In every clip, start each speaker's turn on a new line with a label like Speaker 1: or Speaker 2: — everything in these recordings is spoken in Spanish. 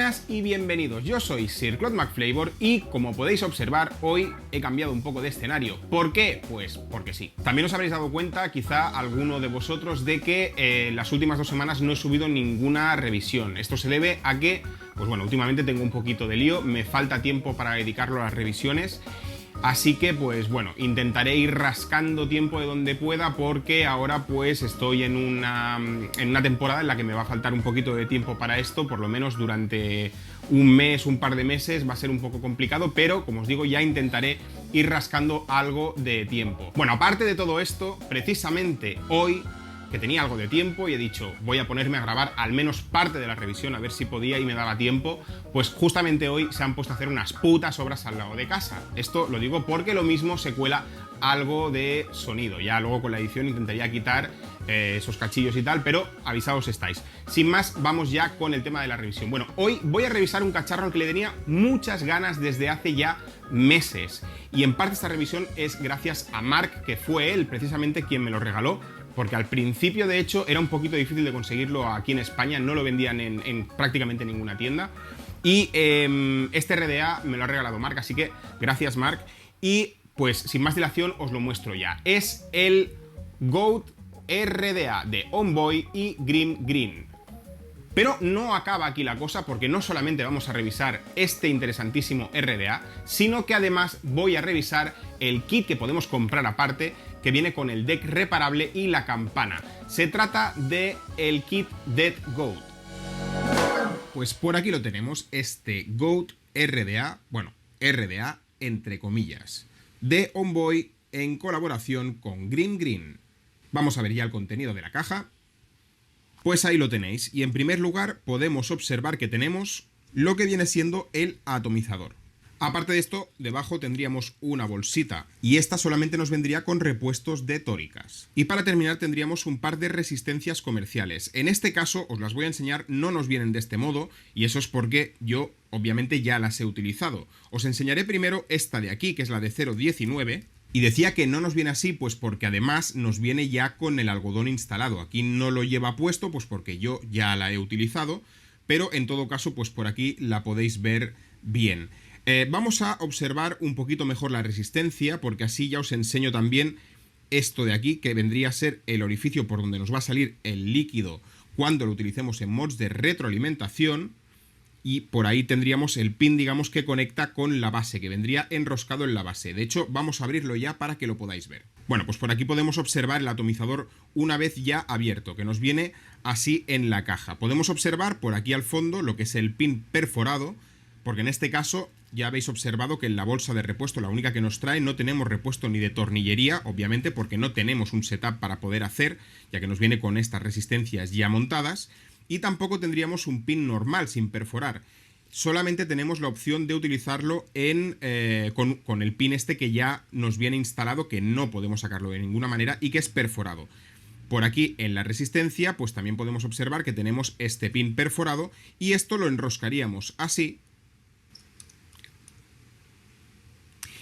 Speaker 1: Buenas y bienvenidos, yo soy Sir Claude McFlavor y como podéis observar hoy he cambiado un poco de escenario. ¿Por qué? Pues porque sí. También os habréis dado cuenta, quizá alguno de vosotros, de que las últimas 2 semanas no he subido ninguna revisión. Esto se debe a que, pues bueno, últimamente tengo un poquito de lío, me falta tiempo para dedicarlo a las revisiones. Así que, pues bueno, intentaré ir rascando tiempo de donde pueda porque ahora pues estoy en una temporada en la que me va a faltar un poquito de tiempo para esto, por lo menos durante un mes, un par de meses, va a ser un poco complicado, pero como os digo, ya intentaré ir rascando algo de tiempo. Bueno, aparte de todo esto, precisamente hoy, que tenía algo de tiempo y he dicho voy a ponerme a grabar al menos parte de la revisión a ver si podía y me daba tiempo, pues justamente hoy se han puesto a hacer unas putas obras al lado de casa. Esto lo digo porque lo mismo se cuela algo de sonido. Ya luego con la edición intentaría quitar esos cachillos y tal, pero avisados estáis. Sin más, vamos ya con el tema de la revisión. Bueno, hoy voy a revisar un cacharro al que le tenía muchas ganas desde hace ya meses. Y en parte esta revisión es gracias a Mark, que fue él precisamente quien me lo regaló. Porque al principio, de hecho, era un poquito difícil de conseguirlo aquí en España, no lo vendían en prácticamente ninguna tienda. Y este RDA me lo ha regalado Mark, así que gracias Mark. Y pues sin más dilación os lo muestro ya. Es el Goat RDA de Onboy y Grim Green. Pero no acaba aquí la cosa porque no solamente vamos a revisar este interesantísimo RDA, sino que además voy a revisar el kit que podemos comprar aparte, que viene con el deck reparable y la campana. Se trata de el kit Dead Goat. Pues por aquí lo tenemos, este Goat RDA, bueno, RDA entre comillas, de Onboy en colaboración con Grim Green. Vamos a ver ya el contenido de la caja. Pues ahí lo tenéis, y en primer lugar podemos observar que tenemos lo que viene siendo el atomizador. Aparte de esto, debajo tendríamos una bolsita, y esta solamente nos vendría con repuestos de tóricas. Y para terminar tendríamos un par de resistencias comerciales. En este caso, os las voy a enseñar, no nos vienen de este modo, y eso es porque yo obviamente ya las he utilizado. Os enseñaré primero esta de aquí, que es la de 0,19, y decía que no nos viene así, pues porque además nos viene ya con el algodón instalado. Aquí no lo lleva puesto, pues porque yo ya la he utilizado, pero en todo caso, pues por aquí la podéis ver bien. Vamos a observar un poquito mejor la resistencia, porque así ya os enseño también esto de aquí, que vendría a ser el orificio por donde nos va a salir el líquido cuando lo utilicemos en mods de retroalimentación. Y por ahí tendríamos el pin, digamos, que conecta con la base, que vendría enroscado en la base. De hecho, vamos a abrirlo ya para que lo podáis ver. Bueno, pues por aquí podemos observar el atomizador una vez ya abierto, que nos viene así en la caja. Podemos observar por aquí al fondo lo que es el pin perforado, porque en este caso ya habéis observado que en la bolsa de repuesto, la única que nos trae, no tenemos repuesto ni de tornillería, obviamente porque no tenemos un setup para poder hacer, ya que nos viene con estas resistencias ya montadas. Y tampoco tendríamos un pin normal sin perforar. Solamente tenemos la opción de utilizarlo con el pin este que ya nos viene instalado, que no podemos sacarlo de ninguna manera y que es perforado. Por aquí en la resistencia pues también podemos observar que tenemos este pin perforado y esto lo enroscaríamos así.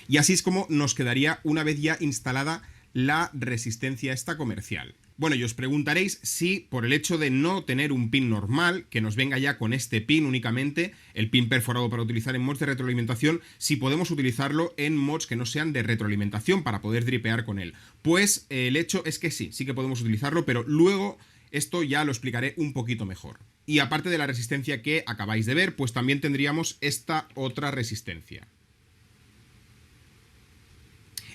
Speaker 1: Y así es como nos quedaría una vez ya instalada la resistencia esta comercial. Bueno, y os preguntaréis si por el hecho de no tener un pin normal, que nos venga ya con este pin únicamente, el pin perforado para utilizar en mods de retroalimentación, si podemos utilizarlo en mods que no sean de retroalimentación para poder dripear con él. Pues el hecho es que sí que podemos utilizarlo, pero luego esto ya lo explicaré un poquito mejor. Y aparte de la resistencia que acabáis de ver, pues también tendríamos esta otra resistencia.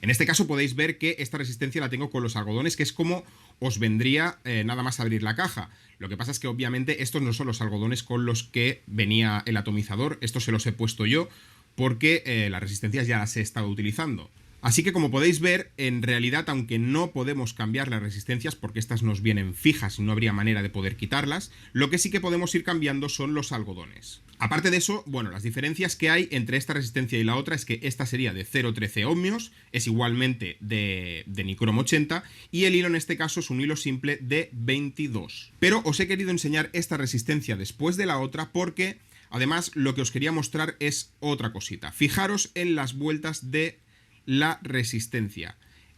Speaker 1: En este caso podéis ver que esta resistencia la tengo con los algodones, que es como os vendría nada más abrir la caja. Lo que pasa es que obviamente estos no son los algodones con los que venía el atomizador, estos se los he puesto yo porque las resistencias ya las he estado utilizando. Así que como podéis ver, en realidad, aunque no podemos cambiar las resistencias porque estas nos vienen fijas y no habría manera de poder quitarlas, lo que sí que podemos ir cambiando son los algodones. Aparte de eso, bueno, las diferencias que hay entre esta resistencia y la otra es que esta sería de 0,13 ohmios, es igualmente de Nicrom 80 y el hilo en este caso es un hilo simple de 22. Pero os he querido enseñar esta resistencia después de la otra porque además lo que os quería mostrar es otra cosita. Fijaros en las vueltas de la resistencia.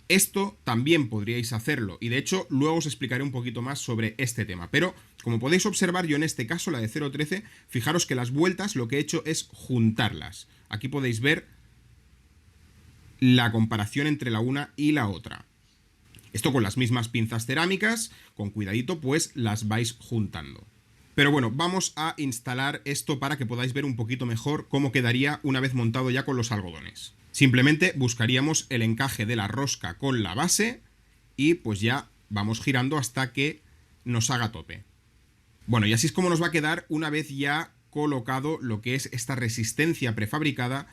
Speaker 1: Esto también podríais hacerlo y de hecho luego os explicaré un poquito más sobre este tema, pero como podéis observar yo en este caso, la de 0.13, fijaros que las vueltas lo que he hecho es juntarlas. Aquí podéis ver la comparación entre la una y la otra. Esto con las mismas pinzas cerámicas, con cuidadito, pues las vais juntando. Pero bueno, vamos a instalar esto para que podáis ver un poquito mejor cómo quedaría una vez montado ya con los algodones. Simplemente buscaríamos el encaje de la rosca con la base y pues ya vamos girando hasta que nos haga tope. Bueno, y así es como nos va a quedar una vez ya colocado lo que es esta resistencia prefabricada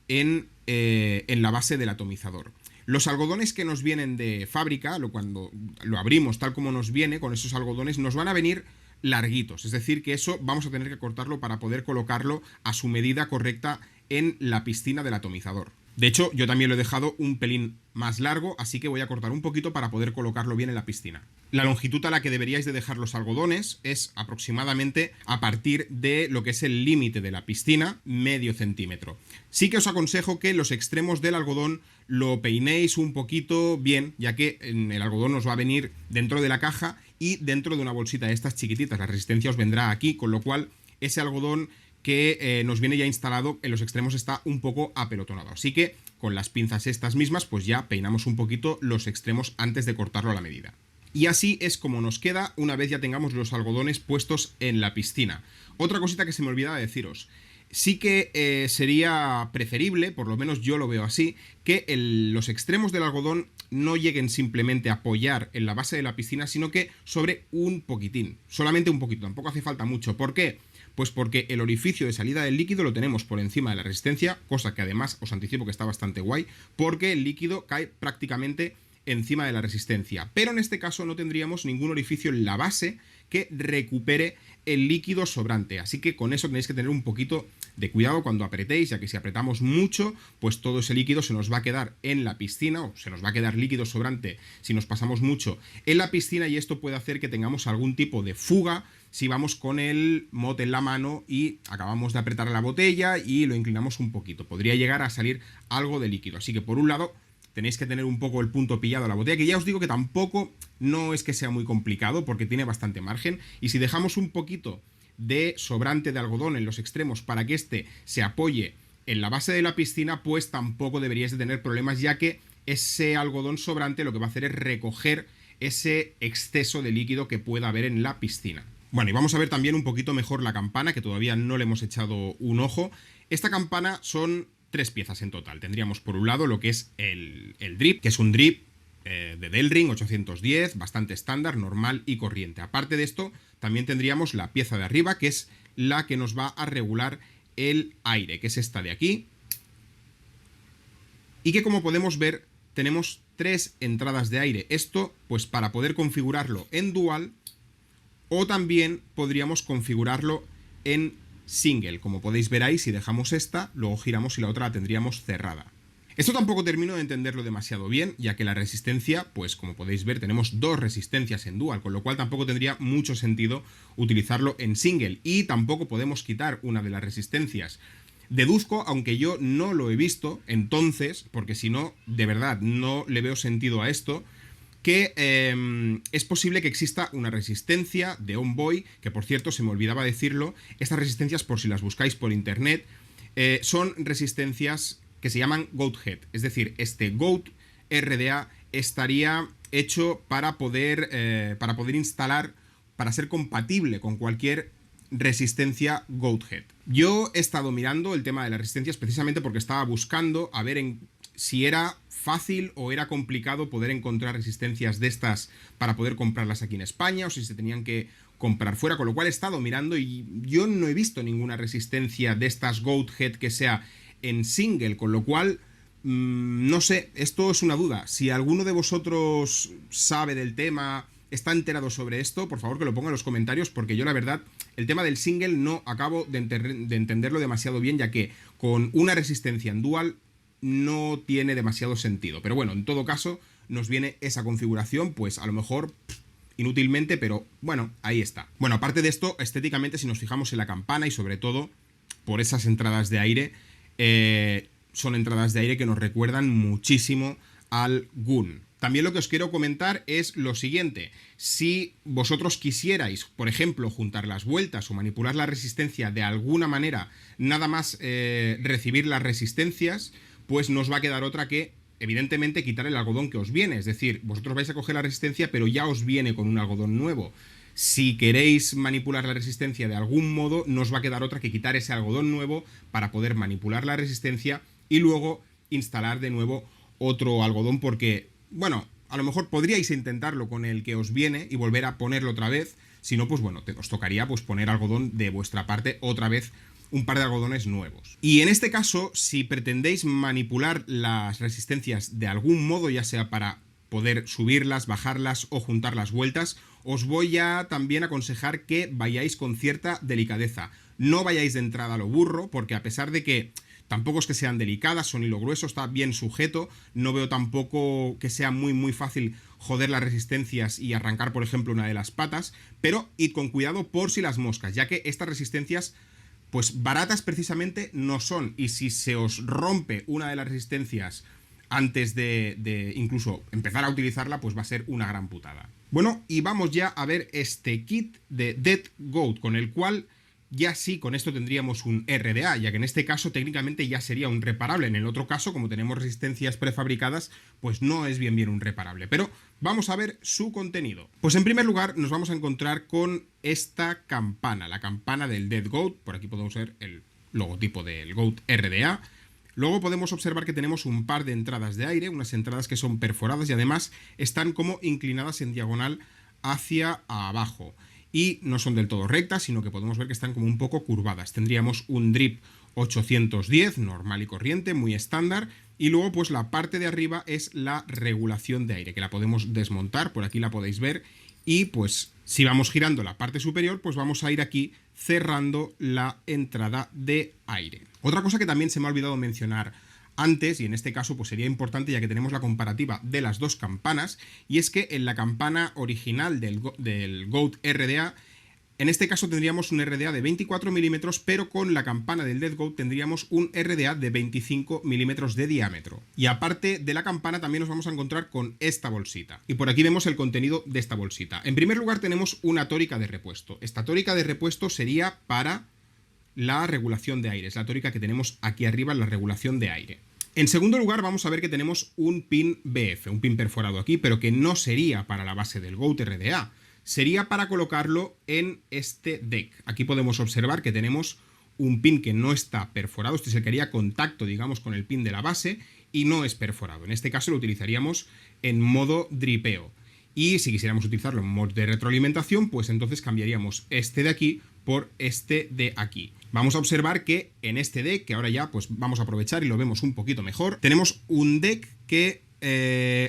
Speaker 1: en la base del atomizador. Los algodones que nos vienen de fábrica, cuando lo abrimos tal como nos viene, con esos algodones, nos van a venir larguitos. Es decir, que eso vamos a tener que cortarlo para poder colocarlo a su medida correcta en la piscina del atomizador. De hecho, yo también lo he dejado un pelín más largo, así que voy a cortar un poquito para poder colocarlo bien en la piscina. La longitud a la que deberíais de dejar los algodones es aproximadamente a partir de lo que es el límite de la piscina, medio centímetro. Sí que os aconsejo que los extremos del algodón lo peinéis un poquito bien, ya que el algodón os va a venir dentro de la caja y dentro de una bolsita de estas chiquititas. La resistencia os vendrá aquí, con lo cual ese algodón que nos viene ya instalado en los extremos está un poco apelotonado. Así que con las pinzas estas mismas pues ya peinamos un poquito los extremos antes de cortarlo a la medida. Y así es como nos queda una vez ya tengamos los algodones puestos en la piscina. Otra cosita que se me olvidaba deciros. Sí que sería preferible, por lo menos yo lo veo así, que los extremos del algodón no lleguen simplemente a apoyar en la base de la piscina, sino que sobre un poquitín, solamente un poquito, tampoco hace falta mucho. ¿Por qué? Pues porque el orificio de salida del líquido lo tenemos por encima de la resistencia, cosa que además os anticipo que está bastante guay, porque el líquido cae prácticamente encima de la resistencia. Pero en este caso no tendríamos ningún orificio en la base que recupere el líquido sobrante. Así que con eso tenéis que tener un poquito de cuidado cuando apretéis, ya que si apretamos mucho, pues todo ese líquido se nos va a quedar en la piscina, o se nos va a quedar líquido sobrante si nos pasamos mucho en la piscina, y esto puede hacer que tengamos algún tipo de fuga si vamos con el mote en la mano y acabamos de apretar la botella y lo inclinamos un poquito. Podría llegar a salir algo de líquido. Así que por un lado tenéis que tener un poco el punto pillado a la botella, que ya os digo que tampoco no es que sea muy complicado porque tiene bastante margen, y si dejamos un poquito de sobrante de algodón en los extremos para que éste se apoye en la base de la piscina, pues tampoco deberíais de tener problemas, ya que ese algodón sobrante lo que va a hacer es recoger ese exceso de líquido que pueda haber en la piscina. Bueno, y vamos a ver también un poquito mejor la campana, que todavía no le hemos echado un ojo. Esta campana son 3 piezas en total. Tendríamos por un lado lo que es el drip, que es un drip de Delring 810, bastante estándar, normal y corriente. Aparte de esto, también tendríamos la pieza de arriba, que es la que nos va a regular el aire, que es esta de aquí. Y que, como podemos ver, tenemos 3 entradas de aire. Esto, pues para poder configurarlo en dual, o también podríamos configurarlo en single. Como podéis ver ahí, si dejamos esta, luego giramos y la otra la tendríamos cerrada. Esto tampoco termino de entenderlo demasiado bien, ya que la resistencia, pues como podéis ver, tenemos 2 resistencias en dual, con lo cual tampoco tendría mucho sentido utilizarlo en single, y tampoco podemos quitar una de las resistencias. Deduzco, aunque yo no lo he visto, entonces, porque si no, de verdad, no le veo sentido a esto, que es posible que exista una resistencia de Onboy, que por cierto se me olvidaba decirlo. Estas resistencias, por si las buscáis por internet, son resistencias que se llaman Goat Head, es decir, este Goat RDA estaría hecho para poder instalar, para ser compatible con cualquier resistencia Goat Head. Yo he estado mirando el tema de las resistencias precisamente porque estaba buscando a ver si era fácil o era complicado poder encontrar resistencias de estas para poder comprarlas aquí en España, o si se tenían que comprar fuera, con lo cual he estado mirando y yo no he visto ninguna resistencia de estas Goat Head que sea en single, con lo cual no sé, esto es una duda. Si alguno de vosotros sabe del tema, está enterado sobre esto, por favor que lo ponga en los comentarios, porque yo la verdad el tema del single no acabo de entenderlo demasiado bien, ya que con una resistencia en dual no tiene demasiado sentido. Pero bueno, en todo caso nos viene esa configuración, pues a lo mejor inútilmente, pero bueno, ahí está. Bueno, aparte de esto, estéticamente, si nos fijamos en la campana y sobre todo por esas entradas de aire, son entradas de aire que nos recuerdan muchísimo algún. También lo que os quiero comentar es lo siguiente: si vosotros quisierais, por ejemplo, juntar las vueltas o manipular la resistencia de alguna manera, nada más recibir las resistencias, pues no os va a quedar otra que, evidentemente, quitar el algodón que os viene. Es decir, vosotros vais a coger la resistencia, pero ya os viene con un algodón nuevo. Si queréis manipular la resistencia de algún modo, no os va a quedar otra que quitar ese algodón nuevo para poder manipular la resistencia y luego instalar de nuevo otro algodón, porque, bueno, a lo mejor podríais intentarlo con el que os viene y volver a ponerlo otra vez. Si no, pues bueno, os tocaría pues poner algodón de vuestra parte otra vez, un par de algodones nuevos. Y en este caso, si pretendéis manipular las resistencias de algún modo, ya sea para poder subirlas, bajarlas o juntar las vueltas, os voy a también aconsejar que vayáis con cierta delicadeza. No vayáis de entrada a lo burro, porque a pesar de que tampoco es que sean delicadas, son hilo grueso, está bien sujeto, no veo tampoco que sea muy fácil joder las resistencias y arrancar, por ejemplo, una de las patas, pero id con cuidado por si las moscas, ya que estas resistencias, pues baratas precisamente no son, y si se os rompe una de las resistencias antes de incluso empezar a utilizarla, pues va a ser una gran putada. Bueno, y vamos ya a ver este kit de Dead Goat, con el cual ya sí, con esto tendríamos un RDA, ya que en este caso técnicamente ya sería un reparable. En el otro caso, como tenemos resistencias prefabricadas, pues no es bien un reparable. Pero vamos a ver su contenido. Pues en primer lugar nos vamos a encontrar con esta campana, la campana del Dead Goat. Por aquí podemos ver el logotipo del Goat RDA. Luego podemos observar que tenemos un par de entradas de aire, unas entradas que son perforadas y además están como inclinadas en diagonal hacia abajo. Y no son del todo rectas, sino que podemos ver que están como un poco curvadas. Tendríamos un drip 810, normal y corriente, muy estándar. Y luego pues la parte de arriba es la regulación de aire, que la podemos desmontar, por aquí la podéis ver. Y pues si vamos girando la parte superior, pues vamos a ir aquí cerrando la entrada de aire. Otra cosa que también se me ha olvidado mencionar antes, y en este caso pues sería importante ya que tenemos la comparativa de las dos campanas, y es que en la campana original del Goat RDA, en este caso tendríamos un RDA de 24 milímetros, pero con la campana del Dead Goat tendríamos un RDA de 25 milímetros de diámetro. Y aparte de la campana también nos vamos a encontrar con esta bolsita. Y por aquí vemos el contenido de esta bolsita. En primer lugar tenemos una tórica de repuesto. Esta tórica de repuesto sería para la regulación de aire. Es la tórica que tenemos aquí arriba, la regulación de aire. En segundo lugar vamos a ver que tenemos un pin BF, un pin perforado aquí, pero que no sería para la base del Goat RDA. Sería para colocarlo en este deck. Aquí podemos observar que tenemos un pin que no está perforado. Este es el que haría contacto, digamos, con el pin de la base y no es perforado. En este caso lo utilizaríamos en modo dripeo. Y si quisiéramos utilizarlo en modo de retroalimentación, pues entonces cambiaríamos este de aquí por este de aquí. Vamos a observar que en este deck, que ahora ya pues vamos a aprovechar y lo vemos un poquito mejor, tenemos un deck que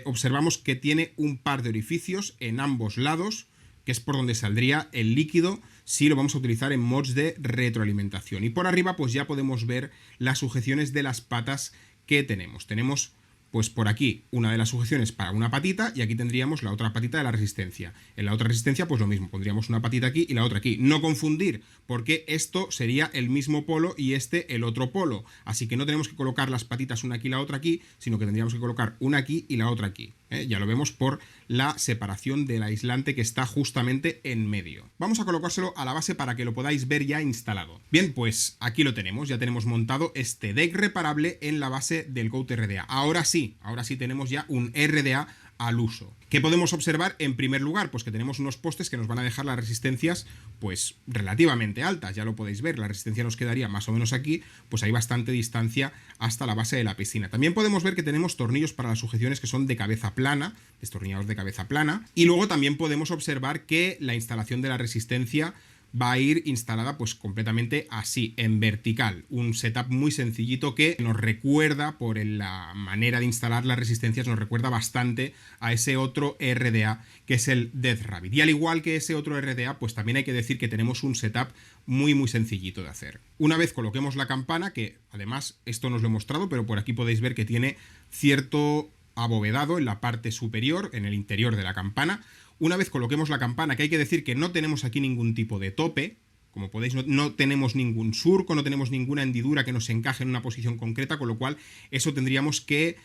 Speaker 1: observamos que tiene un par de orificios en ambos lados, que es por donde saldría el líquido si lo vamos a utilizar en mods de retroalimentación. Y por arriba pues ya podemos ver las sujeciones de las patas que tenemos. Tenemos pues por aquí una de las sujeciones para una patita y aquí tendríamos la otra patita de la resistencia. En la otra resistencia pues lo mismo, pondríamos una patita aquí y la otra aquí. No confundir, porque esto sería el mismo polo y este el otro polo. Así que no tenemos que colocar las patitas una aquí y la otra aquí, sino que tendríamos que colocar una aquí y la otra aquí. Ya lo vemos por la separación del aislante que está justamente en medio. Vamos a colocárselo a la base para que lo podáis ver ya instalado. Bien, pues aquí lo tenemos, ya tenemos montado este deck reparable en la base del Goat RDA. Ahora sí tenemos ya un RDA al uso. ¿Qué podemos observar en primer lugar? Pues que tenemos unos postes que nos van a dejar las resistencias pues relativamente altas, ya lo podéis ver, la resistencia nos quedaría más o menos aquí, pues hay bastante distancia hasta la base de la piscina. También podemos ver que tenemos tornillos para las sujeciones que son de cabeza plana, destornilladores de cabeza plana, y luego también podemos observar que la instalación de la resistencia va a ir instalada pues completamente así, en vertical. Un setup muy sencillito que nos recuerda, por la manera de instalar las resistencias, nos recuerda bastante a ese otro RDA que es el Death Rabbit. Y al igual que ese otro RDA, pues también hay que decir que tenemos un setup muy sencillito de hacer. Una vez coloquemos la campana, que además esto no os lo he mostrado, pero por aquí podéis ver que tiene cierto abovedado en la parte superior, en el interior de la campana. Una vez coloquemos la campana, que hay que decir que no tenemos aquí ningún tipo de tope, Como podéis, no tenemos ningún surco, no tenemos ninguna hendidura que nos encaje en una posición concreta, con lo cual eso tendríamos que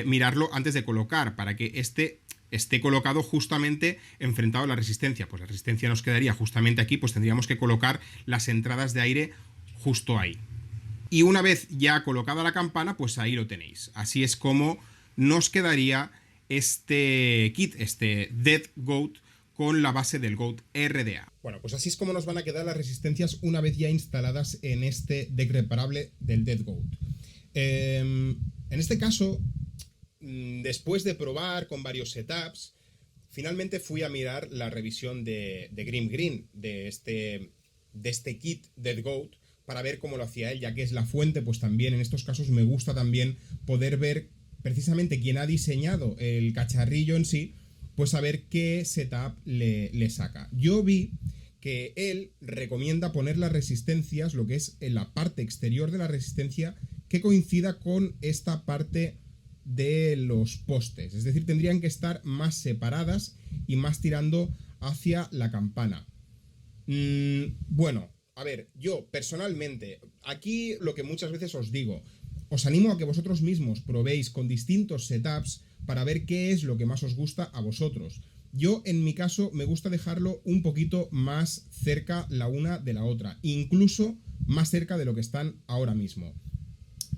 Speaker 1: mirarlo antes de colocar, para que esté colocado justamente enfrentado a la resistencia. Pues la resistencia nos quedaría justamente aquí, pues tendríamos que colocar las entradas de aire justo ahí. Y una vez ya colocada la campana, pues ahí lo tenéis. Así es como nos quedaría este kit, este Dead Goat, con la base del Goat RDA. Bueno, pues así es como nos van a quedar las resistencias una vez ya instaladas en este deck reparable del Dead Goat. En este caso, después de probar con varios setups, finalmente fui a mirar la revisión de Grim Green, de este kit Dead Goat, para ver cómo lo hacía él, ya que es la fuente. Pues también en estos casos me gusta también poder ver precisamente quién ha diseñado el cacharrillo en sí, pues saber qué setup le saca. Yo vi que él recomienda poner las resistencias, lo que es en la parte exterior de la resistencia, que coincida con esta parte de los postes. Es decir, tendrían que estar más separadas y más tirando hacia la campana. Bueno, a ver, yo personalmente, aquí lo que muchas veces os digo, os animo a que vosotros mismos probéis con distintos setups para ver qué es lo que más os gusta a vosotros. Yo, en mi caso, me gusta dejarlo un poquito más cerca la una de la otra, incluso más cerca de lo que están ahora mismo.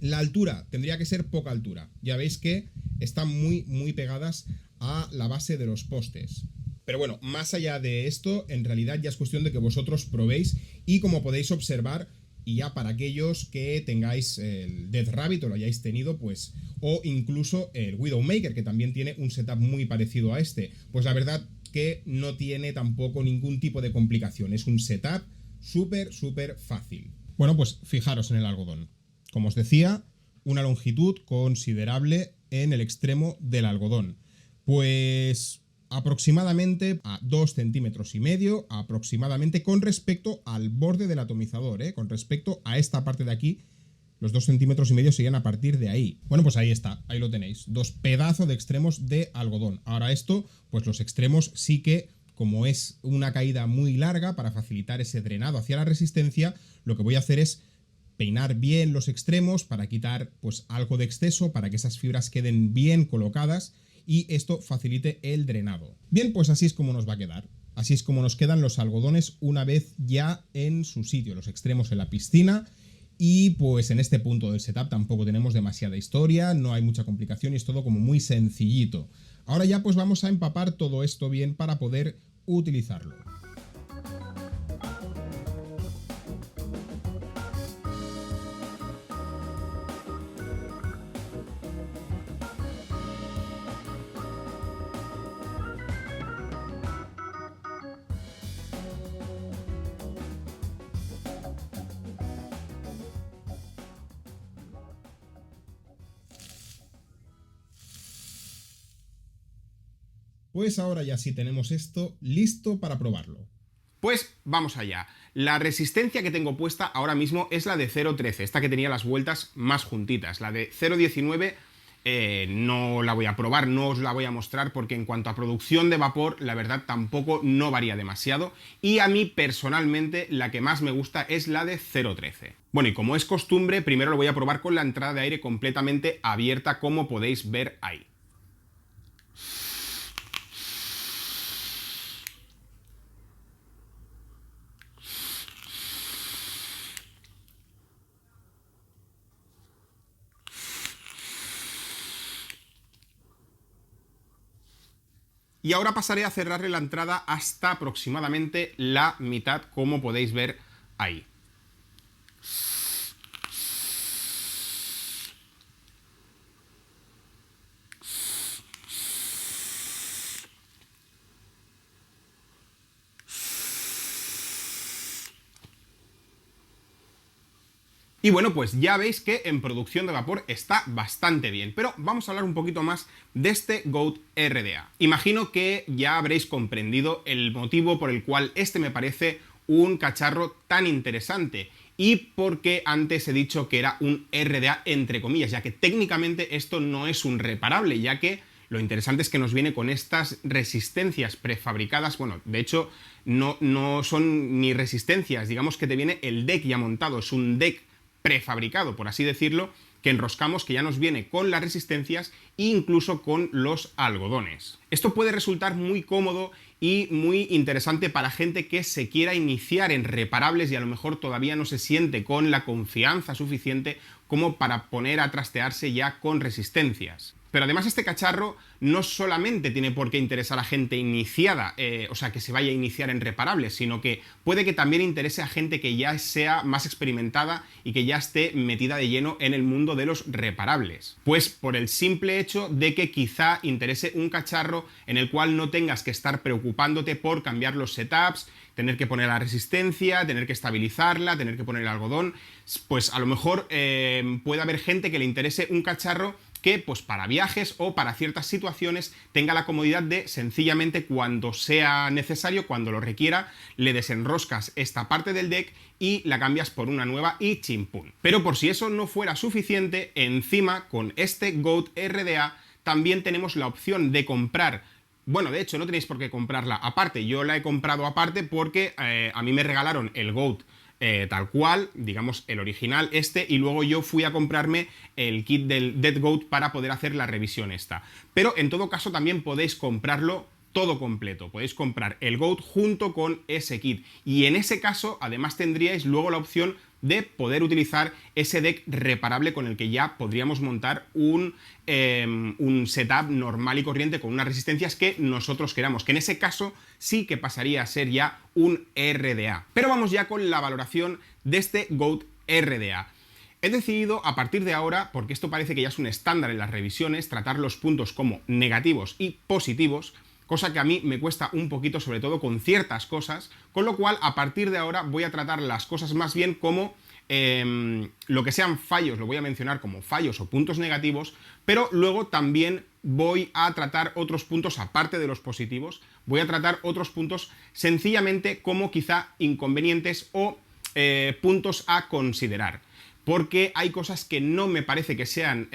Speaker 1: La altura tendría que ser poca altura. Ya veis que están muy pegadas a la base de los postes. Pero bueno, más allá de esto, en realidad ya es cuestión de que vosotros probéis, y como podéis observar, y ya para aquellos que tengáis el Death Rabbit o lo hayáis tenido, pues, o incluso el Widowmaker, que también tiene un setup muy parecido a este, pues la verdad que no tiene tampoco ningún tipo de complicación. Es un setup súper fácil. Bueno, pues fijaros en el algodón. Como os decía, una longitud considerable en el extremo del algodón. Pues aproximadamente a 2,5 centímetros, aproximadamente, con respecto al borde del atomizador, con respecto a esta parte de aquí, los 2,5 centímetros serían a partir de ahí. Bueno, pues ahí está, ahí lo tenéis, dos pedazos de extremos de algodón. Ahora esto, pues los extremos sí que, como es una caída muy larga, para facilitar ese drenado hacia la resistencia, lo que voy a hacer es peinar bien los extremos para quitar pues algo de exceso, para que esas fibras queden bien colocadas y esto facilite el drenado. Bien, pues así es como nos va a quedar. Así es como nos quedan los algodones una vez ya en su sitio, los extremos en la piscina. Y pues en este punto del setup tampoco tenemos demasiada historia, no hay mucha complicación y es todo como muy sencillito. Ahora ya pues vamos a empapar todo esto bien para poder utilizarlo. Pues ahora ya sí tenemos esto listo para probarlo. Pues vamos allá. La resistencia que tengo puesta ahora mismo es la de 0,13, esta que tenía las vueltas más juntitas. La de 0,19 no la voy a probar, no os la voy a mostrar, porque en cuanto a producción de vapor, la verdad tampoco no varía demasiado. Y a mí personalmente la que más me gusta es la de 0,13. Bueno, y como es costumbre, primero lo voy a probar con la entrada de aire completamente abierta, como podéis ver ahí. Y ahora pasaré a cerrarle la entrada hasta aproximadamente la mitad, como podéis ver ahí. Y bueno, pues ya veis que en producción de vapor está bastante bien, pero vamos a hablar un poquito más de este Goat RDA. Imagino que ya habréis comprendido el motivo por el cual este me parece un cacharro tan interesante, y porque antes he dicho que era un RDA entre comillas, ya que técnicamente esto no es un reparable, ya que lo interesante es que nos viene con estas resistencias prefabricadas. Bueno, de hecho, no son ni resistencias, digamos que te viene el deck ya montado, es un deck prefabricado, por así decirlo, que enroscamos, que ya nos viene con las resistencias e incluso con los algodones. Esto puede resultar muy cómodo y muy interesante para gente que se quiera iniciar en reparables y a lo mejor todavía no se siente con la confianza suficiente como para poner a trastearse ya con resistencias. Pero además este cacharro no solamente tiene por qué interesar a gente iniciada, o sea, que se vaya a iniciar en reparables, sino que puede que también interese a gente que ya sea más experimentada y que ya esté metida de lleno en el mundo de los reparables. Pues por el simple hecho de que quizá interese un cacharro en el cual no tengas que estar preocupándote por cambiar los setups, tener que poner la resistencia, tener que estabilizarla, tener que poner el algodón. Pues a lo mejor puede haber gente que le interese un cacharro que pues para viajes o para ciertas situaciones tenga la comodidad de sencillamente cuando sea necesario, cuando lo requiera, le desenroscas esta parte del deck y la cambias por una nueva y chimpún. Pero por si eso no fuera suficiente, encima con este GOAT RDA también tenemos la opción de comprar. Bueno, de hecho no tenéis por qué comprarla aparte, yo la he comprado aparte porque a mí me regalaron el GOAT tal cual, digamos el original y luego yo fui a comprarme el kit del Dead Goat para poder hacer la revisión esta. Pero en todo caso también podéis comprarlo todo completo, podéis comprar el GOAT junto con ese kit y en ese caso además tendríais luego la opción de poder utilizar ese deck reparable con el que ya podríamos montar un setup normal y corriente con unas resistencias que nosotros queramos, que en ese caso sí que pasaría a ser ya un RDA. Pero vamos ya con la valoración de este GOAT RDA. He decidido a partir de ahora, porque esto parece que ya es un estándar en las revisiones, tratar los puntos como negativos y positivos, cosa que a mí me cuesta un poquito, sobre todo con ciertas cosas, con lo cual a partir de ahora voy a tratar las cosas más bien como lo que sean fallos, lo voy a mencionar como fallos o puntos negativos, pero luego también voy a tratar otros puntos aparte de los positivos, voy a tratar otros puntos sencillamente como quizá inconvenientes o puntos a considerar. Porque hay cosas que no me parece que sean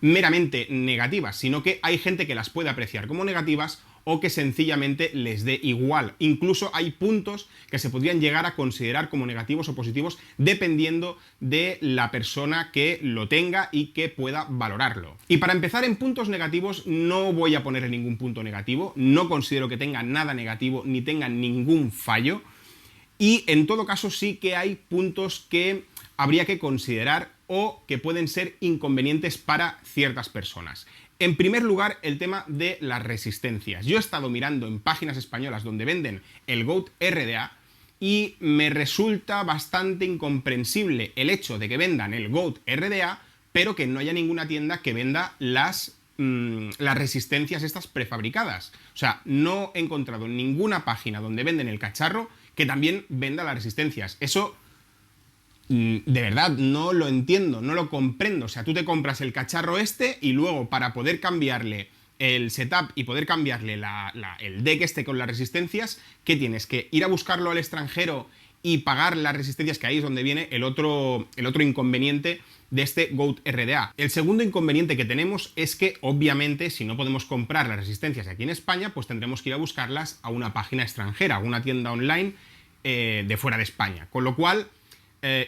Speaker 1: meramente negativas, sino que hay gente que las puede apreciar como negativas o que sencillamente les dé igual. Incluso hay puntos que se podrían llegar a considerar como negativos o positivos dependiendo de la persona que lo tenga y que pueda valorarlo. Y para empezar, en puntos negativos no voy a ponerle ningún punto negativo, no considero que tenga nada negativo ni tenga ningún fallo, y en todo caso sí que hay puntos que habría que considerar o que pueden ser inconvenientes para ciertas personas. En primer lugar, el tema de las resistencias. Yo he estado mirando en páginas españolas donde venden el GOAT RDA y me resulta bastante incomprensible el hecho de que vendan el GOAT RDA, pero que no haya ninguna tienda que venda las resistencias estas prefabricadas. O sea, no he encontrado ninguna página donde venden el cacharro que también venda las resistencias. Eso de verdad no lo entiendo, no lo comprendo. O sea, tú te compras el cacharro y luego para poder cambiarle el setup y poder cambiarle el deck con las resistencias, ¿qué tienes? ¿Que ir a buscarlo al extranjero y pagar las resistencias? Que ahí es donde viene el otro inconveniente de este GOAT RDA. El segundo inconveniente que tenemos es que, obviamente, si no podemos comprar las resistencias aquí en España, pues tendremos que ir a buscarlas a una página extranjera, a una tienda online de fuera de España. Con lo cual,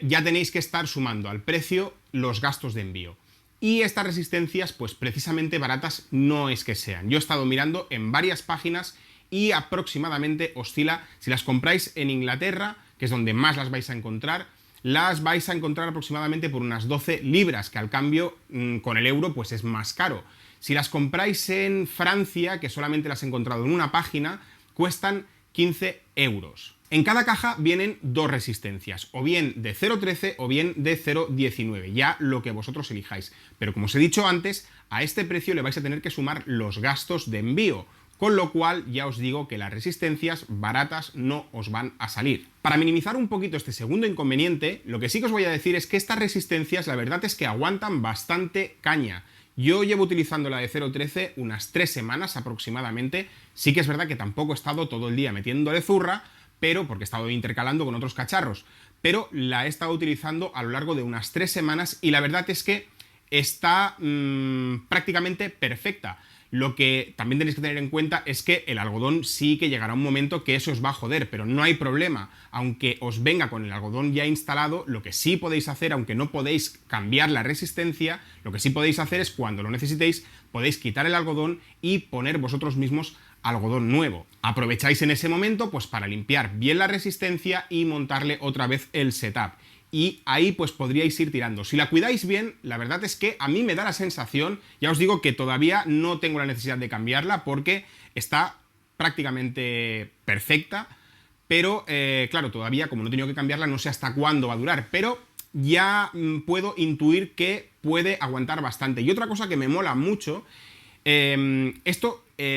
Speaker 1: ya tenéis que estar sumando al precio los gastos de envío. Y estas resistencias, pues precisamente baratas no es que sean. Yo he estado mirando en varias páginas y aproximadamente oscila, si las compráis en Inglaterra, que es donde más las vais a encontrar aproximadamente por unas 12 libras, que al cambio con el euro pues es más caro. Si las compráis en Francia, que solamente las he encontrado en una página, cuestan 15 euros. En cada caja vienen dos resistencias, o bien de 0,13 o bien de 0,19, ya lo que vosotros elijáis. Pero como os he dicho antes, a este precio le vais a tener que sumar los gastos de envío, con lo cual ya os digo que las resistencias baratas no os van a salir. Para minimizar un poquito este segundo inconveniente, lo que sí que os voy a decir es que estas resistencias la verdad es que aguantan bastante caña. Yo llevo utilizando la de 0,13 unas 3 semanas aproximadamente. Sí que es verdad que tampoco he estado todo el día metiéndole zurra, pero porque he estado intercalando con otros cacharros, pero la he estado utilizando a lo largo de unas 3 semanas y la verdad es que está prácticamente perfecta. Lo que también tenéis que tener en cuenta es que el algodón sí que llegará un momento que eso os va a joder, pero no hay problema. Aunque os venga con el algodón ya instalado, lo que sí podéis hacer, aunque no podéis cambiar la resistencia, lo que sí podéis hacer es cuando lo necesitéis, podéis quitar el algodón y poner vosotros mismos algodón nuevo. Aprovecháis en ese momento pues para limpiar bien la resistencia y montarle otra vez el setup. Y ahí pues podríais ir tirando. Si la cuidáis bien, la verdad es que a mí me da la sensación, ya os digo que todavía no tengo la necesidad de cambiarla porque está prácticamente perfecta, pero claro, todavía como no he tenido que cambiarla no sé hasta cuándo va a durar, pero ya puedo intuir que puede aguantar bastante. Y otra cosa que me mola mucho,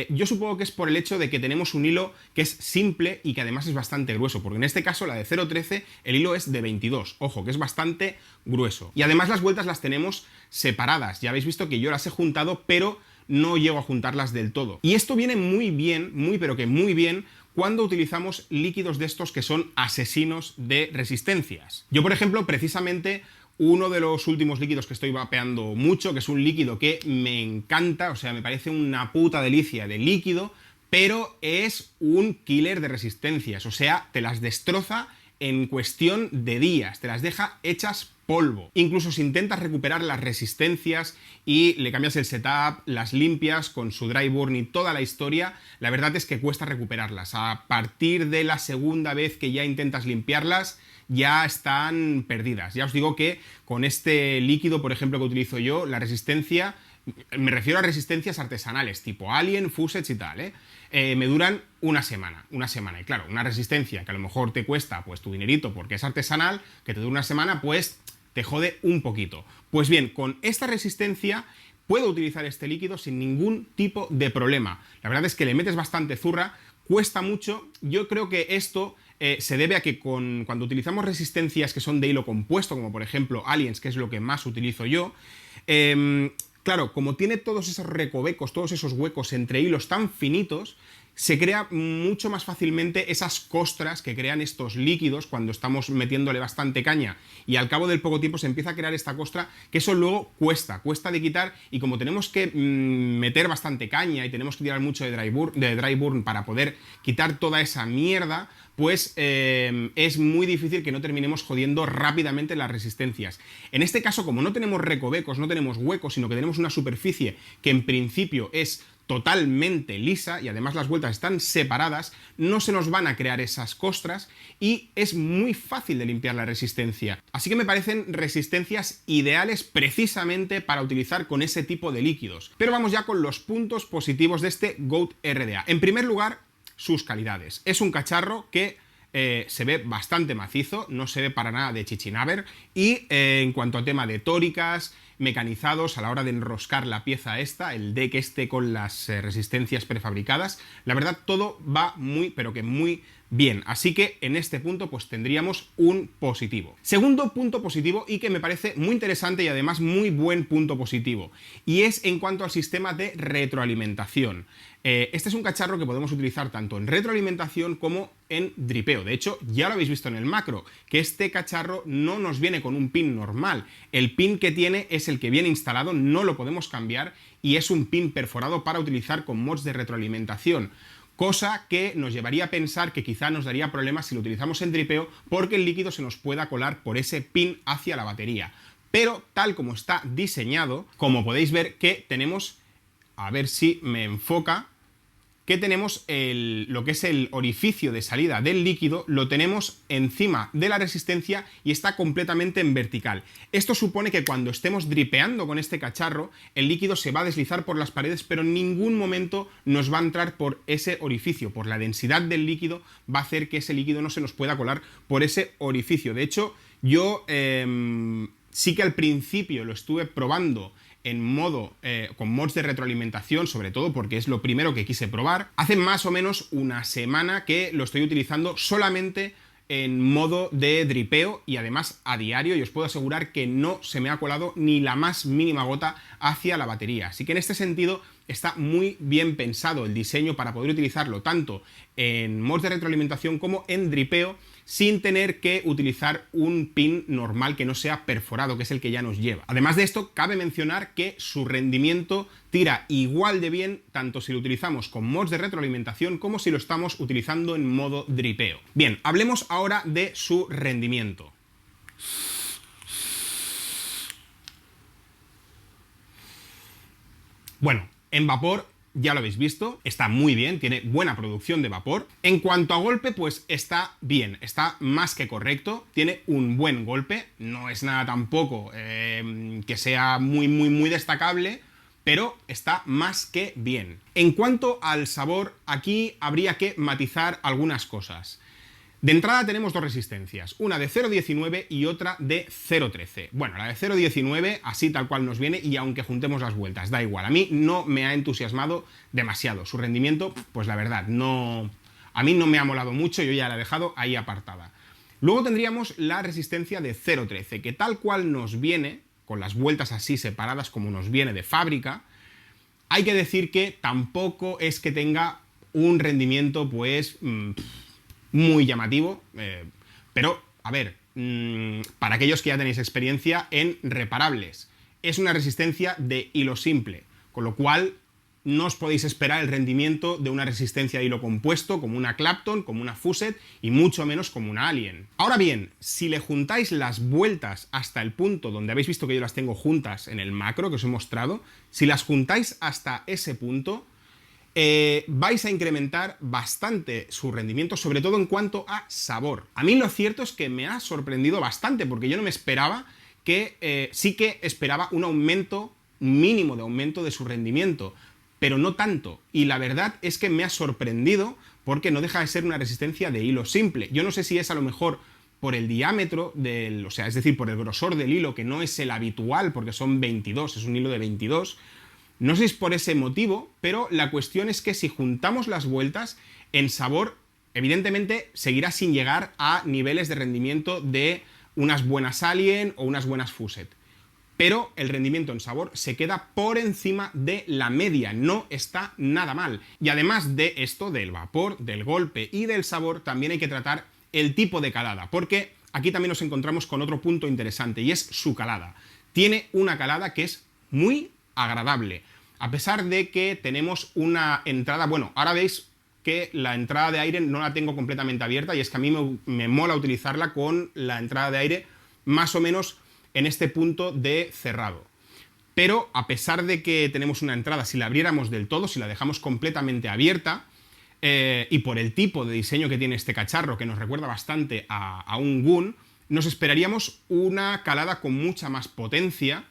Speaker 1: yo supongo que es por el hecho de que tenemos un hilo que es simple y que además es bastante grueso, porque en este caso la de 0.13 el hilo es de 22, ojo, que es bastante grueso. Y además las vueltas las tenemos separadas, ya habéis visto que yo las he juntado, pero no llego a juntarlas del todo. Y esto viene muy bien, muy pero que muy bien, cuando utilizamos líquidos de estos que son asesinos de resistencias. Yo, por ejemplo, precisamente uno de los últimos líquidos que estoy vapeando mucho, que es un líquido que me encanta, o sea, me parece una puta delicia de líquido, pero es un killer de resistencias, o sea, te las destroza en cuestión de días, te las deja hechas polvo. Incluso si intentas recuperar las resistencias y le cambias el setup, las limpias con su dry burn y toda la historia, la verdad es que cuesta recuperarlas. A partir de la segunda vez que ya intentas limpiarlas, ya están perdidas. Ya os digo que con este líquido, por ejemplo, que utilizo yo, la resistencia, me refiero a resistencias artesanales, tipo Alien, Fusets y tal, me duran una semana. Y claro, una resistencia que a lo mejor te cuesta pues tu dinerito porque es artesanal, que te dura una semana, pues te jode un poquito. Pues bien, con esta resistencia puedo utilizar este líquido sin ningún tipo de problema. La verdad es que le metes bastante zurra, cuesta mucho. Yo creo que esto se debe a que cuando utilizamos resistencias que son de hilo compuesto, como por ejemplo Aliens, que es lo que más utilizo yo, claro, como tiene todos esos recovecos, todos esos huecos entre hilos tan finitos, se crea mucho más fácilmente esas costras que crean estos líquidos cuando estamos metiéndole bastante caña, y al cabo del poco tiempo se empieza a crear esta costra, que eso luego cuesta de quitar, y como tenemos que meter bastante caña y tenemos que tirar mucho de dry burn para poder quitar toda esa mierda, pues es muy difícil que no terminemos jodiendo rápidamente las resistencias. En este caso, como no tenemos recovecos, no tenemos huecos, sino que tenemos una superficie que en principio es totalmente lisa y además las vueltas están separadas, no se nos van a crear esas costras y es muy fácil de limpiar la resistencia. Así que me parecen resistencias ideales precisamente para utilizar con ese tipo de líquidos. Pero vamos ya con los puntos positivos de este Goat RDA. En primer lugar, sus calidades. Es un cacharro que se ve bastante macizo, no se ve para nada de chichinaber, y en cuanto a tema de tóricas, mecanizados a la hora de enroscar la pieza esta, el deck este con las resistencias prefabricadas, la verdad todo va muy, pero que muy bien. Así que en este punto pues tendríamos un positivo. Segundo punto positivo, y que me parece muy interesante y además muy buen punto positivo, y es en cuanto al sistema de retroalimentación. Este es un cacharro que podemos utilizar tanto en retroalimentación como en dripeo. De hecho, ya lo habéis visto en el macro, que este cacharro no nos viene con un pin normal. El pin que tiene es el que viene instalado, no lo podemos cambiar, y es un pin perforado para utilizar con mods de retroalimentación. Cosa que nos llevaría a pensar que quizá nos daría problemas si lo utilizamos en dripeo, porque el líquido se nos pueda colar por ese pin hacia la batería. Pero tal como está diseñado, como podéis ver que tenemos, a ver si me enfoca, que tenemos lo que es el orificio de salida del líquido, lo tenemos encima de la resistencia y está completamente en vertical. Esto supone que cuando estemos dripeando con este cacharro, el líquido se va a deslizar por las paredes, pero en ningún momento nos va a entrar por ese orificio. Por la densidad del líquido va a hacer que ese líquido no se nos pueda colar por ese orificio. De hecho, yo sí que al principio lo estuve probando en modo, con mods de retroalimentación, sobre todo porque es lo primero que quise probar. Hace más o menos una semana que lo estoy utilizando solamente en modo de dripeo y además a diario, y os puedo asegurar que no se me ha colado ni la más mínima gota hacia la batería. Así que en este sentido está muy bien pensado el diseño para poder utilizarlo tanto en mods de retroalimentación como en dripeo, sin tener que utilizar un pin normal que no sea perforado, que es el que ya nos lleva. Además de esto, cabe mencionar que su rendimiento tira igual de bien tanto si lo utilizamos con mods de retroalimentación como si lo estamos utilizando en modo dripeo. Bien, hablemos ahora de su rendimiento. Bueno, en vapor ya lo habéis visto, está muy bien, tiene buena producción de vapor. En cuanto a golpe, pues está bien, está más que correcto, tiene un buen golpe, no es nada tampoco que sea muy destacable, pero está más que bien. En cuanto al sabor, aquí habría que matizar algunas cosas. De entrada tenemos dos resistencias, una de 0,19 y otra de 0,13. Bueno, la de 0,19 así tal cual nos viene y aunque juntemos las vueltas, da igual. A mí no me ha entusiasmado demasiado. Su rendimiento, pues la verdad, no... A mí no me ha molado mucho, yo ya la he dejado ahí apartada. Luego tendríamos la resistencia de 0,13, que tal cual nos viene, con las vueltas así separadas como nos viene de fábrica, hay que decir que tampoco es que tenga un rendimiento, pues... muy llamativo, pero, a ver, para aquellos que ya tenéis experiencia en reparables, es una resistencia de hilo simple, con lo cual no os podéis esperar el rendimiento de una resistencia de hilo compuesto, como una Clapton, como una Fuset, y mucho menos como una Alien. Ahora bien, si le juntáis las vueltas hasta el punto donde habéis visto que yo las tengo juntas en el macro que os he mostrado, si las juntáis hasta ese punto, vais a incrementar bastante su rendimiento, sobre todo en cuanto a sabor. A mí lo cierto es que me ha sorprendido bastante, porque yo no me esperaba que... sí que esperaba un aumento, un mínimo de aumento de su rendimiento, pero no tanto. Y la verdad es que me ha sorprendido porque no deja de ser una resistencia de hilo simple. Yo no sé si es a lo mejor por el diámetro del... o sea, es decir, por el grosor del hilo, que no es el habitual, porque son 22, es un hilo de 22... No sé si es por ese motivo, pero la cuestión es que si juntamos las vueltas, en sabor, evidentemente, seguirá sin llegar a niveles de rendimiento de unas buenas Alien o unas buenas Fuset. Pero el rendimiento en sabor se queda por encima de la media, no está nada mal. Y además de esto, del vapor, del golpe y del sabor, también hay que tratar el tipo de calada, porque aquí también nos encontramos con otro punto interesante, y es su calada. Tiene una calada que es muy agradable, a pesar de que tenemos una entrada, bueno, ahora veis que la entrada de aire no la tengo completamente abierta y es que a mí me mola utilizarla con la entrada de aire más o menos en este punto de cerrado. Pero a pesar de que tenemos una entrada, si la abriéramos del todo, si la dejamos completamente abierta, y por el tipo de diseño que tiene este cacharro, que nos recuerda bastante a un Gun, nos esperaríamos una calada con mucha más potencia,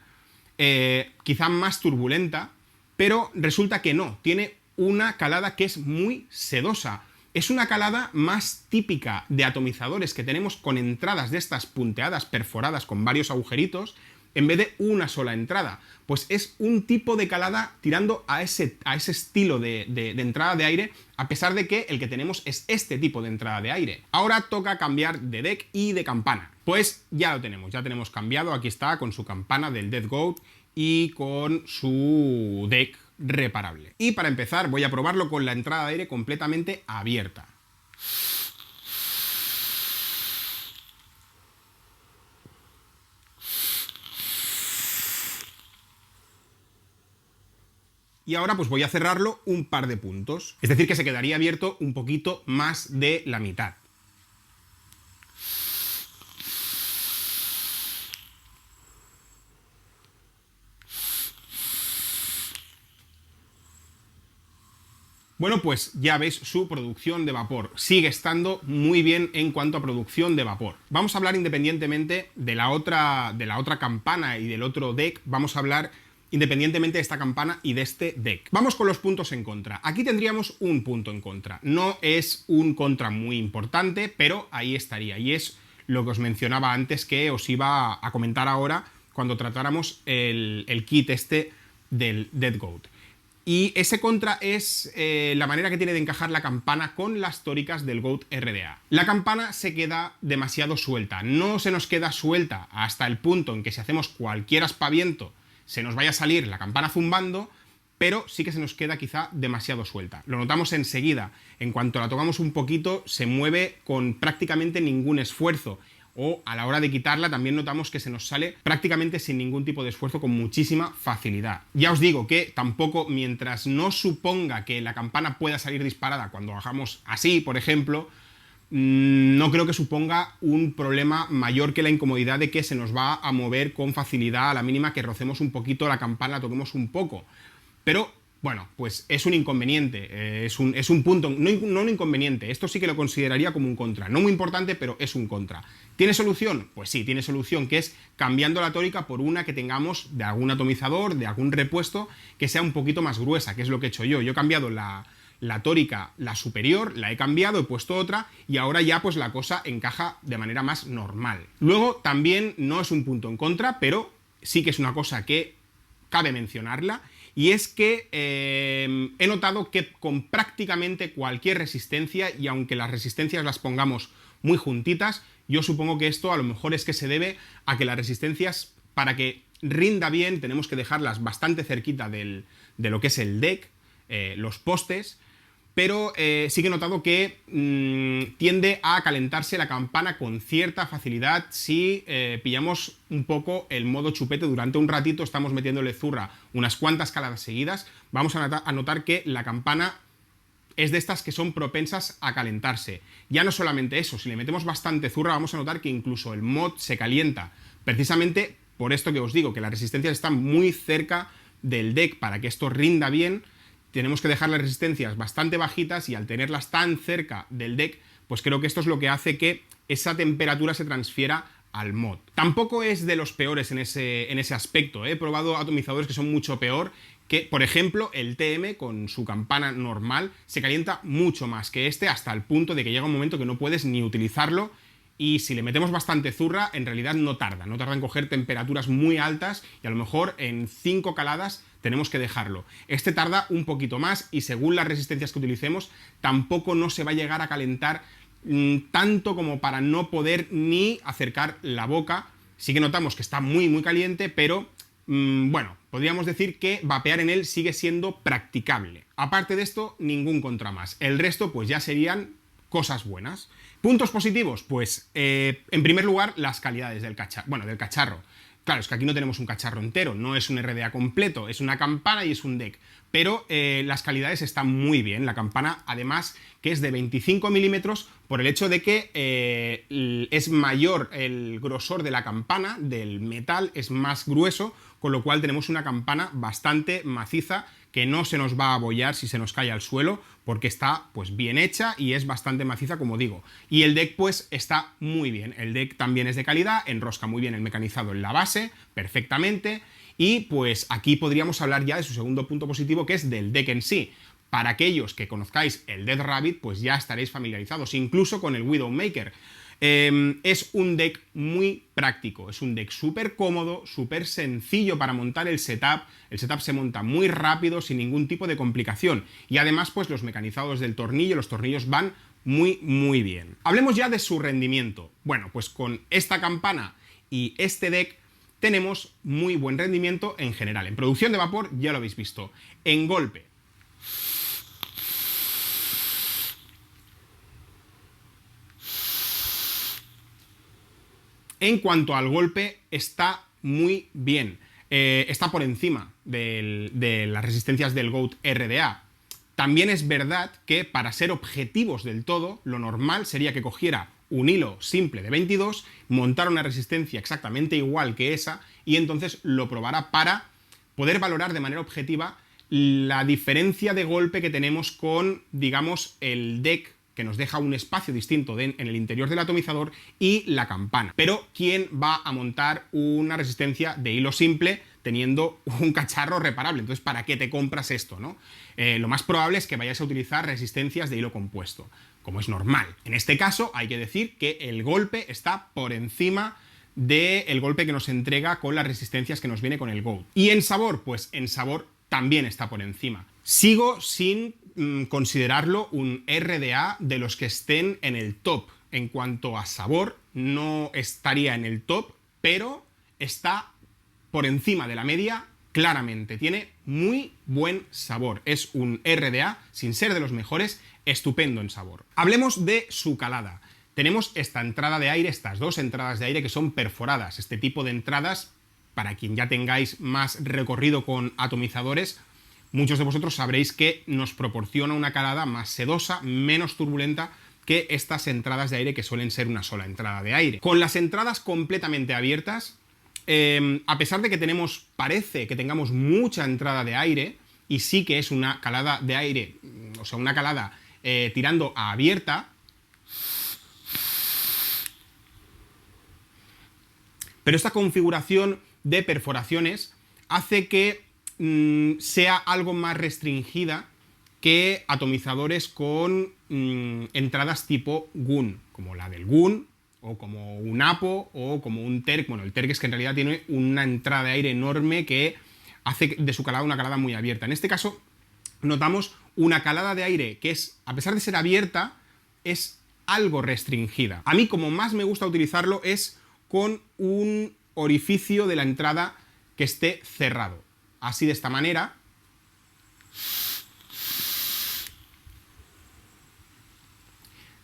Speaker 1: quizá más turbulenta, pero resulta que no, tiene una calada que es muy sedosa. Es una calada más típica de atomizadores que tenemos con entradas de estas punteadas, perforadas con varios agujeritos, en vez de una sola entrada. Pues es un tipo de calada tirando a ese estilo de entrada de aire, a pesar de que el que tenemos es este tipo de entrada de aire. Ahora toca cambiar de deck y de campana. Pues ya lo tenemos, ya tenemos cambiado, aquí está con su campana del Death Goat y con su deck reparable. Y para empezar voy a probarlo con la entrada de aire completamente abierta. Y ahora pues voy a cerrarlo un par de puntos. Es decir, que se quedaría abierto un poquito más de la mitad. Bueno, pues ya veis su producción de vapor. Sigue estando muy bien en cuanto a producción de vapor. Vamos a hablar independientemente de la otra campana y del otro deck. Vamos a hablar independientemente de esta campana y de este deck. Vamos con los puntos en contra. Aquí tendríamos un punto en contra. No es un contra muy importante, pero ahí estaría. Y es lo que os mencionaba antes, que os iba a comentar ahora cuando tratáramos el kit este del Death Goat. Y ese contra es la manera que tiene de encajar la campana con las tóricas del Goat RDA. La campana se queda demasiado suelta. No se nos queda suelta hasta el punto en que si hacemos cualquier aspaviento se nos vaya a salir la campana zumbando, pero sí que se nos queda quizá demasiado suelta. Lo notamos enseguida. En cuanto la tocamos un poquito, se mueve con prácticamente ningún esfuerzo. O a la hora de quitarla también notamos que se nos sale prácticamente sin ningún tipo de esfuerzo, con muchísima facilidad. Ya os digo que tampoco, mientras no suponga que la campana pueda salir disparada cuando hagamos así, por ejemplo, no creo que suponga un problema mayor que la incomodidad de que se nos va a mover con facilidad a la mínima que rocemos un poquito la campana, la toquemos un poco. Pero bueno, pues es un inconveniente, es un punto, no un inconveniente, esto sí que lo consideraría como un contra. No muy importante, pero es un contra. ¿Tiene solución? Pues sí, tiene solución, que es cambiando la tórica por una que tengamos de algún atomizador, de algún repuesto, que sea un poquito más gruesa, que es lo que he hecho yo. Yo he cambiado la tórica, la superior, la he cambiado, he puesto otra, y ahora ya pues la cosa encaja de manera más normal. Luego también no es un punto en contra, pero sí que es una cosa que cabe mencionarla, y es que he notado que con prácticamente cualquier resistencia, y aunque las resistencias las pongamos muy juntitas, yo supongo que esto a lo mejor es que se debe a que las resistencias, para que rinda bien, tenemos que dejarlas bastante cerquita de lo que es el deck, los postes, pero sí que he notado que tiende a calentarse la campana con cierta facilidad si pillamos un poco el modo chupete durante un ratito, estamos metiéndole zurra unas cuantas caladas seguidas, vamos a notar que la campana es de estas que son propensas a calentarse. Ya no solamente eso, si le metemos bastante zurra vamos a notar que incluso el mod se calienta, precisamente por esto que os digo, que las resistencias están muy cerca del deck. Para que esto rinda bien tenemos que dejar las resistencias bastante bajitas, y al tenerlas tan cerca del deck, pues creo que esto es lo que hace que esa temperatura se transfiera al mod. Tampoco es de los peores en ese aspecto, ¿eh? He probado atomizadores que son mucho peor, que por ejemplo el TM con su campana normal se calienta mucho más que este, hasta el punto de que llega un momento que no puedes ni utilizarlo, y si le metemos bastante zurra en realidad no tarda en coger temperaturas muy altas, y a lo mejor en 5 caladas tenemos que dejarlo. Este tarda un poquito más, y según las resistencias que utilicemos tampoco no se va a llegar a calentar tanto como para no poder ni acercar la boca. Sí que notamos que está muy muy caliente, pero bueno, podríamos decir que vapear en él sigue siendo practicable. Aparte de esto, ningún contra más. El resto pues ya serían cosas buenas. ¿Puntos positivos? Pues en primer lugar las calidades del cacharro. Claro, es que aquí no tenemos un cacharro entero, no es un RDA completo, es una campana y es un deck, pero las calidades están muy bien. La campana, además, que es de 25 milímetros, por el hecho de que es mayor el grosor de la campana, del metal es más grueso, con lo cual tenemos una campana bastante maciza, que no se nos va a abollar si se nos cae al suelo, porque está pues bien hecha y es bastante maciza, como digo. Y el deck pues está muy bien, el deck también es de calidad, enrosca muy bien el mecanizado en la base, perfectamente, y pues aquí podríamos hablar ya de su segundo punto positivo, que es del deck en sí. Para aquellos que conozcáis el Death Rabbit, pues ya estaréis familiarizados, incluso con el Widowmaker. Es un deck muy práctico, es un deck súper cómodo, súper sencillo para montar el setup se monta muy rápido, sin ningún tipo de complicación, y además pues los mecanizados del tornillo, los tornillos van muy muy bien. Hablemos ya de su rendimiento. Bueno, pues con esta campana y este deck tenemos muy buen rendimiento en general. En producción de vapor ya lo habéis visto, en golpe. En cuanto al golpe, está muy bien. Está por encima de las resistencias del GOAT RDA. También es verdad que, para ser objetivos del todo, lo normal sería que cogiera un hilo simple de 22, montara una resistencia exactamente igual que esa, y entonces lo probara para poder valorar de manera objetiva la diferencia de golpe que tenemos con, digamos, el deck, que nos deja un espacio distinto en el interior del atomizador, y la campana. Pero ¿quién va a montar una resistencia de hilo simple teniendo un cacharro reparable? Entonces, ¿para qué te compras esto, no? Lo más probable es que vayas a utilizar resistencias de hilo compuesto, como es normal. En este caso hay que decir que el golpe está por encima del golpe que nos entrega con las resistencias que nos viene con el GOAT. ¿Y en sabor? Pues en sabor también está por encima. Sigo sin considerarlo un RDA de los que estén en el top. En cuanto a sabor, no estaría en el top, pero está por encima de la media claramente. Tiene muy buen sabor. Es un RDA, sin ser de los mejores, estupendo en sabor. Hablemos de su calada. Tenemos esta entrada de aire, estas dos entradas de aire que son perforadas. Este tipo de entradas, para quien ya tengáis más recorrido con atomizadores, muchos de vosotros sabréis que nos proporciona una calada más sedosa, menos turbulenta que estas entradas de aire que suelen ser una sola entrada de aire. Con las entradas completamente abiertas, a pesar de que parece que tengamos mucha entrada de aire, y sí que es una calada de aire, o sea, una calada tirando a abierta, pero esta configuración de perforaciones hace que sea algo más restringida que atomizadores con entradas tipo GUN, como la del GUN, o como un APO, o como un TERC. Bueno, el TERC es que en realidad tiene una entrada de aire enorme que hace de su calada una calada muy abierta. En este caso notamos una calada de aire que es, a pesar de ser abierta, es algo restringida. A mí, como más me gusta utilizarlo, es con un orificio de la entrada que esté cerrado. Así, de esta manera.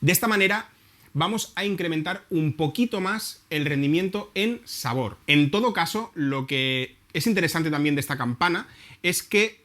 Speaker 1: De esta manera vamos a incrementar un poquito más el rendimiento en sabor. En todo caso, lo que es interesante también de esta campana es que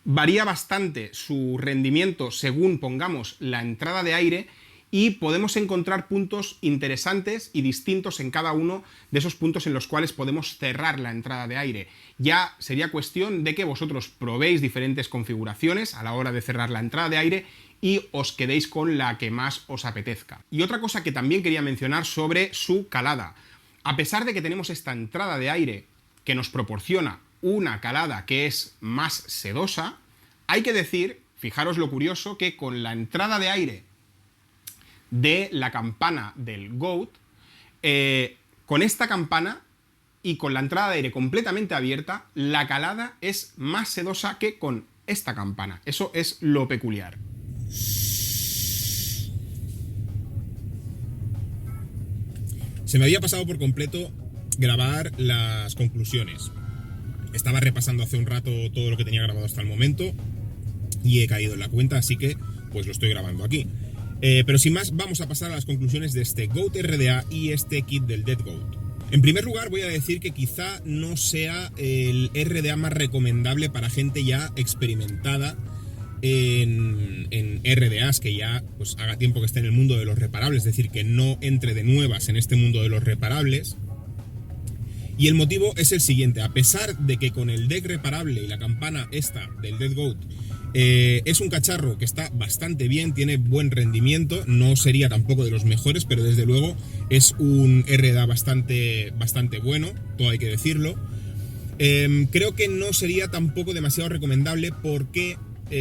Speaker 1: varía bastante su rendimiento según pongamos la entrada de aire, y podemos encontrar puntos interesantes y distintos en cada uno de esos puntos en los cuales podemos cerrar la entrada de aire. Ya sería cuestión de que vosotros probéis diferentes configuraciones a la hora de cerrar la entrada de aire y os quedéis con la que más os apetezca. Y otra cosa que también quería mencionar sobre su calada. A pesar de que tenemos esta entrada de aire que nos proporciona una calada que es más sedosa, hay que decir, fijaros lo curioso, que con la entrada de aire de la campana del GOAT, con esta campana y con la entrada de aire completamente abierta, la calada es más sedosa que con esta campana. Eso es lo peculiar.
Speaker 2: Se me había pasado por completo grabar las conclusiones. Estaba repasando hace un rato todo lo que tenía grabado hasta el momento y he caído en la cuenta, así que pues lo estoy grabando aquí. Pero sin más, vamos a pasar a las conclusiones de este GOAT RDA y este kit del Dead Goat. En primer lugar, voy a decir que quizá no sea el RDA más recomendable para gente ya experimentada en RDAs, que ya pues haga tiempo que esté en el mundo de los reparables, es decir, que no entre de nuevas en este mundo de los reparables. Y el motivo es el siguiente: a pesar de que con el deck reparable y la campana esta del Dead Goat es un cacharro que está bastante bien, tiene buen rendimiento, no sería tampoco de los mejores, pero desde luego es un RDA bastante bueno, todo hay que decirlo. Creo que no sería tampoco demasiado recomendable porque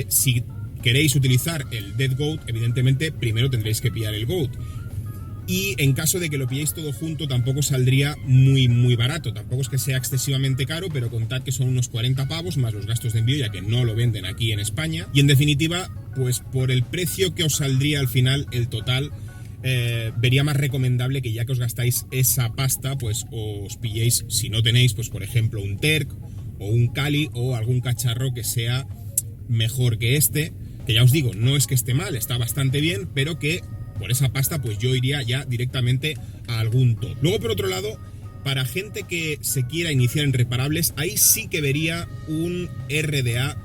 Speaker 2: si queréis utilizar el Dead Goat, evidentemente primero tendréis que pillar el Goat. Y en caso de que lo pilléis todo junto, tampoco saldría muy barato. Tampoco es que sea excesivamente caro, pero contad que son unos 40 pavos más los gastos de envío, ya que no lo venden aquí en España. Y en definitiva, pues por el precio que os saldría al final el total, vería más recomendable que ya que os gastáis esa pasta, pues os pilléis, si no tenéis, pues por ejemplo un TERC o un Kali o algún cacharro que sea mejor que este, que ya os digo, no es que esté mal, está bastante bien, pero que por esa pasta pues yo iría ya directamente a algún top. Luego, por otro lado, para gente que se quiera iniciar en reparables, ahí sí que vería un RDA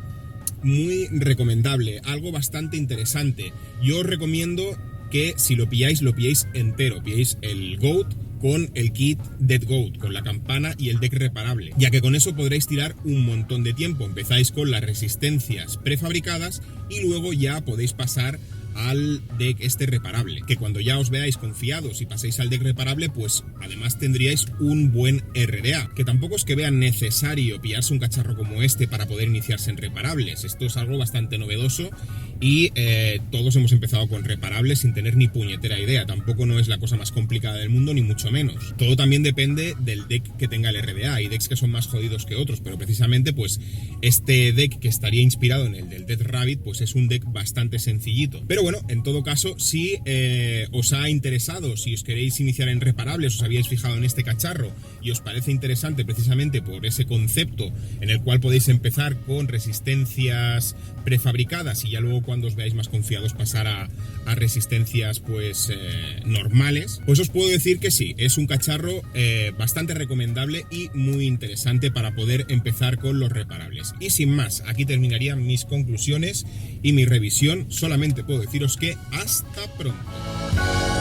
Speaker 2: muy recomendable, algo bastante interesante. Yo os recomiendo que si lo pilláis entero, pilláis el GOAT con el kit Dead Goat, con la campana y el deck reparable, ya que con eso podréis tirar un montón de tiempo. Empezáis con las resistencias prefabricadas y luego ya podéis pasar al deck este reparable, que cuando ya os veáis confiados y paséis al deck reparable, pues además tendríais un buen RDA, que tampoco es que vean necesario pillarse un cacharro como este para poder iniciarse en reparables. Esto es algo bastante novedoso y todos hemos empezado con reparables sin tener ni puñetera idea. Tampoco no es la cosa más complicada del mundo, ni mucho menos. Todo también depende del deck que tenga el RDA. Hay decks que son más jodidos que otros, pero precisamente pues este deck que estaría inspirado en el del Death Rabbit pues es un deck bastante sencillito. Pero bueno, en todo caso, si os ha interesado, si os queréis iniciar en reparables, os habíais fijado en este cacharro y os parece interesante precisamente por ese concepto en el cual podéis empezar con resistencias prefabricadas y ya luego cuando os veáis más confiados pasar a resistencias pues normales, pues os puedo decir que sí, es un cacharro bastante recomendable y muy interesante para poder empezar con los reparables. Y sin más, aquí terminarían mis conclusiones y mi revisión. Solamente puedo deciros que hasta pronto.